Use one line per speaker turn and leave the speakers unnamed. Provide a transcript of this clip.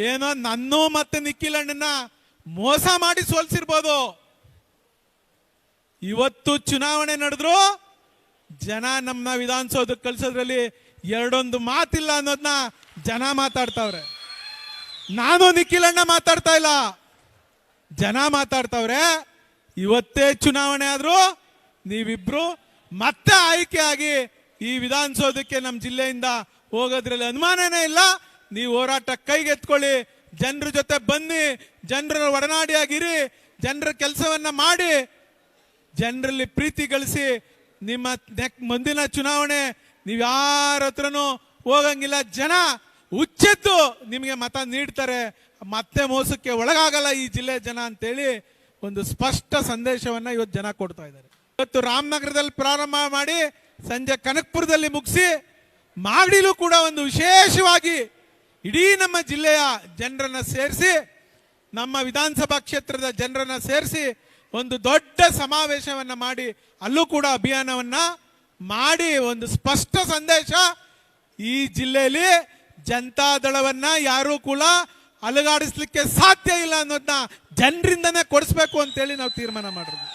ಏನೋ ನನ್ನೂ ಮತ್ತೆ ನಿಖಿಲ್ ಅಣ್ಣನ ಮೋಸ ಮಾಡಿ ಸೋಲ್ಸಿರ್ಬೋದು. ಇವತ್ತು ಚುನಾವಣೆ ನಡೆದ್ರು ಜನ ನಮ್ಮ ವಿಧಾನಸೌಧಕ್ಕೆ ಕಳ್ಸೋದ್ರಲ್ಲಿ ಎರಡೊಂದು ಮಾತಿಲ್ಲ ಅನ್ನೋದನ್ನ ಜನ ಮಾತಾಡ್ತಾವ್ರೆ. ನಾನು ನಿಖಿಲ್ ಅಣ್ಣ ಮಾತಾಡ್ತಾ ಇಲ್ಲ, ಜನ ಮಾತಾಡ್ತಾವ್ರೆ. ಇವತ್ತೇ ಚುನಾವಣೆ ಆದ್ರೂ ನೀವಿಬ್ರು ಮತ್ತೆ ಆಯ್ಕೆ ಆಗಿ ಈ ವಿಧಾನಸೌಧಕ್ಕೆ ನಮ್ಮ ಜಿಲ್ಲೆಯಿಂದ ಹೋಗೋದ್ರಲ್ಲಿ ಅನುಮಾನನೇ ಇಲ್ಲ. ನೀವು ಹೋರಾಟ ಕೈಗೆತ್ಕೊಳ್ಳಿ, ಜನರ ಜೊತೆ ಬನ್ನಿ, ಜನರ ಒಡನಾಡಿಯಾಗಿರಿ, ಜನರ ಕೆಲಸವನ್ನ ಮಾಡಿ, ಜನರಲ್ಲಿ ಪ್ರೀತಿ ಗಳಿಸಿ. ನಿಮ್ಮ ಮುಂದಿನ ಚುನಾವಣೆ ನೀವು ಯಾರ ಹತ್ರನೂ ಹೋಗಂಗಿಲ್ಲ. ಜನ ಉಚ್ಚೆದ್ದು ನಿಮಗೆ ಮತ ನೀಡ್ತಾರೆ, ಮತ್ತೆ ಮೋಸಕ್ಕೆ ಒಳಗಾಗಲ್ಲ ಈ ಜಿಲ್ಲೆ ಜನ ಅಂತೇಳಿ ಒಂದು ಸ್ಪಷ್ಟ ಸಂದೇಶವನ್ನ ಇವತ್ತು ಜನ ಕೊಡ್ತಾ ಇದ್ದಾರೆ. ಇವತ್ತು ರಾಮನಗರದಲ್ಲಿ ಪ್ರಾರಂಭ ಮಾಡಿ ಸಂಜೆ ಕನಕಪುರದಲ್ಲಿ ಮುಗಿಸಿ ಮಾಗಡಿಲೂ ಕೂಡ ಒಂದು ವಿಶೇಷವಾಗಿ ಇಡೀ ನಮ್ಮ ಜಿಲ್ಲೆಯ ಜನರನ್ನ ಸೇರಿಸಿ, ನಮ್ಮ ವಿಧಾನಸಭಾ ಕ್ಷೇತ್ರದ ಜನರನ್ನ ಸೇರಿಸಿ ಒಂದು ದೊಡ್ಡ ಸಮಾವೇಶವನ್ನ ಮಾಡಿ ಅಲ್ಲೂ ಕೂಡ ಅಭಿಯಾನವನ್ನ ಮಾಡಿ ಒಂದು ಸ್ಪಷ್ಟ ಸಂದೇಶ, ಈ ಜಿಲ್ಲೆಯಲ್ಲಿ ಜನತಾದಳವನ್ನ ಯಾರು ಕೂಡ ಅಲುಗಾಡಿಸ್ಲಿಕ್ಕೆ ಸಾಧ್ಯ ಇಲ್ಲ ಅನ್ನೋದನ್ನ ಜನರಿಂದನೇ ಕೊಡಿಸ್ಬೇಕು ಅಂತೇಳಿ ನಾವು ತೀರ್ಮಾನ ಮಾಡಿದ್ವಿ.